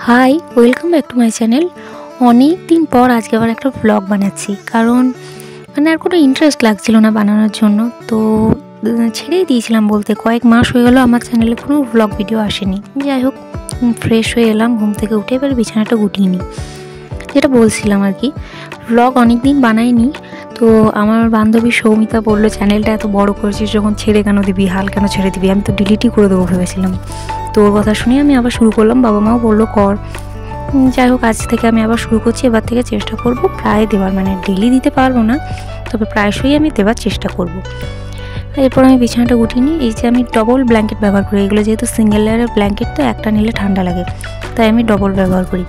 High, welcome back to my channel. অনেক দিন পর আজকে আবার একটা ব্লগ বানাচ্ছি, কারণ আর কোনো ইন্টারেস্ট লাগছিল না বানানোর জন্য। তো ছেড়েই দিয়েছিলাম, বলতে কয়েক মাস হয়ে গেল আমার চ্যানেলে কোনো ব্লগ ভিডিও আসেনি। যাই হোক, ফ্রেশ হয়ে এলাম ঘুম থেকে উঠে, এবার বিছানাটা গুটিয়ে নিই, যেটা বলছিলাম আর কি। ব্লগ অনেক দিন বানাইনি, তো আমার বান্ধবী সৌমিতা বললো, চ্যানেলটা এত বড় করেছিস যখন ছেড়ে কেন দিবি, হাল কেন ছেড়ে দিবি? আমি তো ডিলিটই করে দেবো ভেবেছিলাম। তোর কথা শুনে আমি আবার শুরু করলাম, বাবা মাও বললো কর। যাই হোক, আজ থেকে আমি আবার শুরু করছি। এবার থেকে চেষ্টা করব প্রায় দেওয়ার, মানে ডেলি দিতে পারবো না, তবে প্রায়শই আমি দেওয়ার চেষ্টা করব। এরপর আমি বিছানাটা গুটিয়ে নিই। এই যে আমি ডবল ব্ল্যাঙ্কেট ব্যবহার করি, এগুলো যেহেতু সিঙ্গেল লেয়ারের ব্ল্যাঙ্কেট, তো একটা নিলে ঠান্ডা লাগে, তাই আমি ডবল ব্যবহার করি।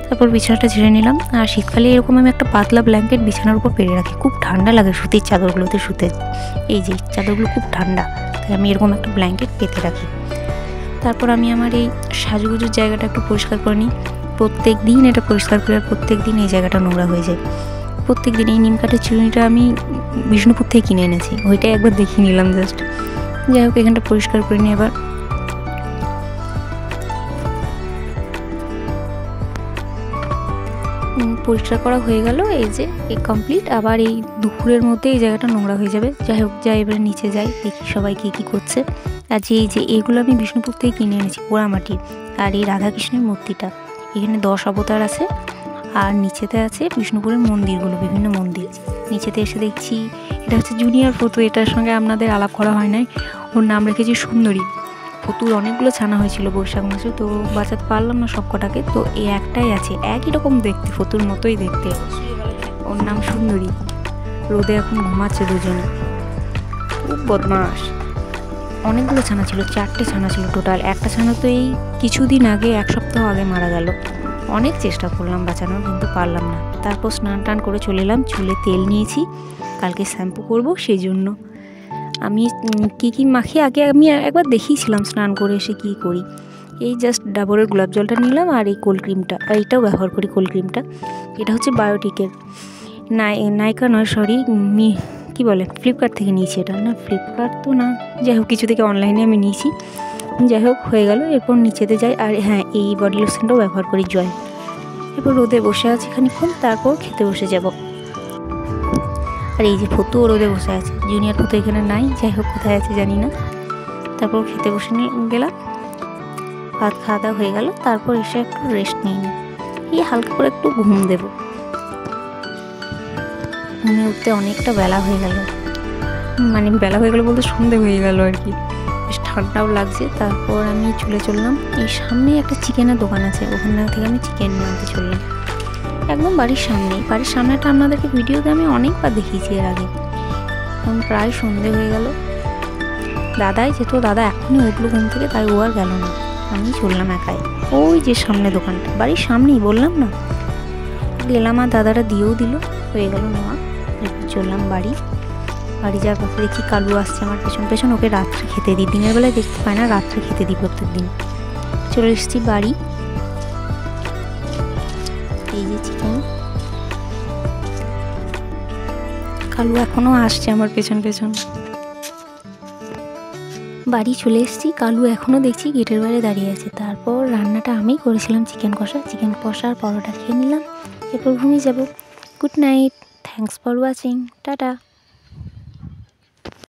তারপর বিছানাটা ঝেড়ে নিলাম। আর শীতকালে এরকম আমি একটা পাতলা ব্ল্যাঙ্কেট বিছানার উপর পেরে রাখি, খুব ঠান্ডা লাগে সুতির চাদরগুলোতে শুতে। এই যে চাদরগুলো খুব ঠান্ডা, তাই আমি এরকম একটা ব্ল্যাঙ্কেট পেতে রাখি। তারপর আমি আমার এই সাজুগুজুর জায়গাটা একটু পরিষ্কার করে নিই। প্রত্যেক দিন এটা পরিষ্কার করে, আর প্রত্যেক দিন এই জায়গাটা নোংরা হয়ে যায়। প্রত্যেক দিন এই নিম কাঠের চিরুনিটা আমি বিষ্ণুপুর থেকে কিনে এনেছি, ওইটাই একবার দেখিয়ে নিলাম জাস্ট। যাই হোক, এখানটা পরিষ্কার করে নিই। এবার পরিষ্কার করা হয়ে গেল, এই যে কমপ্লিট। আবার এই দুপুরের মধ্যে এই জায়গাটা নোংরা হয়ে যাবে। যাই হোক, যাই এবারে নিচে যাই, দেখি সবাই কী করছে। আর এই যে এগুলো আমি বিষ্ণুপুর থেকে কিনে এনেছি, পোড়ামাটি। আর এই রাধাকৃষ্ণের মূর্তিটা, এখানে 10 অবতার আছে। আর নিচেতে আছে বিষ্ণুপুরের মন্দিরগুলো, বিভিন্ন মন্দির। নিচেতে এসে দেখছি এটা হচ্ছে জুনিয়র ফতু, এটার সঙ্গে আপনাদের আলাপ করা হয় নাই। ওর নাম রেখেছি সুন্দরী। ফতুর অনেকগুলো ছানা হয়েছিল বৈশাখ মাসে, তো বাঁচাতে পারলাম না সব কটাকে, তো এই একটাই আছে, একই রকম দেখতে, ফতুর মতোই দেখতে। ওর নাম সুন্দরী। রোদে এখন ঘুমাচ্ছে দুজনে, খুব বদমাস। অনেকগুলো ছানা ছিল, 4টে ছানা ছিল টোটাল। একটা ছানা তো এই কিছুদিন আগে, 1 সপ্তাহ আগে মারা গেল। অনেক চেষ্টা করলাম বাঁচানোর, কিন্তু পারলাম না। তারপর স্নান টান করে চলে এলাম। চুলে তেল নিয়েছি, কালকে শ্যাম্পু করব, সেই জন্য আমি কী মাখি আগে আমি একবার দেখিয়েছিলাম স্নান করে এসে কী করি। এই জাস্ট ডাবরের গোলাপ জলটা নিলাম, আর এই কোল্ড ক্রিমটা, এইটাও ব্যবহার করি কোল্ড ক্রিমটা। এটা হচ্ছে বায়োটিকের, নাইকা নয়, সরি, কী বলে, ফ্লিপকার্ট থেকে নিয়েছি এটা। না, ফ্লিপকার্ট তো না, যাই হোক কিছু থেকে অনলাইনে আমি নিয়েছি। যাই হোক, হয়ে গেল। এরপর নিচেতে যাই। আর হ্যাঁ, এই বডি লোশনটাও ব্যবহার করি, জয়। এরপর রোদে বসে আছি খানিকক্ষণ, তারপর খেতে বসে যাব। আর এই যে ফতুও রোদে বসে আছে, জুনিয়র ফতু এখানে নাই, যাই হোক কোথায় আছে জানি না। তারপর খেতে বসে নিয়ে গেলাম, ভাত খাওয়া দাওয়া হয়ে গেল। তারপর এসে একটু রেস্ট নিয়ে নিই, এই হালকা করে একটু ঘুম দেব। ঘুমে উঠতে অনেকটা বেলা হয়ে গেল, মানে বেলা হয়ে গেল বলতে সন্ধে হয়ে গেল আর কি। বেশ ঠান্ডাও লাগছে। তারপর আমি চলে চললাম, এই সামনে একটা চিকেনের দোকান আছে, ওখান থেকে আমি চিকেন নিয়ে আনতে চললাম। একদম বাড়ির সামনেই। বাড়ির সামনেটা আপনাদেরকে ভিডিওতে আমি অনেকবার দেখিয়েছি এর আগে। এখন প্রায় সন্ধে হয়ে গেল। দাদাই যেত, দাদা এখনই উঠলো ঘুম থেকে, তাই ও আর গেল না, আমি চললাম একাই। ওই যে সামনে দোকানটা, বাড়ির সামনেই, বললাম না। গেলাম, আর দাদারা দিয়েও দিল, হয়ে গেল নেওয়া। এরপর চললাম বাড়ি যাওয়ার পথে দেখি কালু আসছে আমার পেছন পেছন। ওকে রাত্রে খেতে দিই, দিনের বেলায় দেখতে পাই না, রাত্রে খেতে দিই প্রত্যেক দিন। চলে এসেছি বাড়ি। এই যে চিকেন, কালু এখনও আসছে আমার পেছন পেছন। বাড়ি চলে এসেছি, কালু এখনও দেখছি গেটের বাইরে দাঁড়িয়ে আছে। তারপর রান্নাটা আমিই করেছিলাম, চিকেন কষা আর পরোটা খেয়ে নিলাম। এরপর ঘুমিয়ে যাব। Good night, thanks for watching, tata.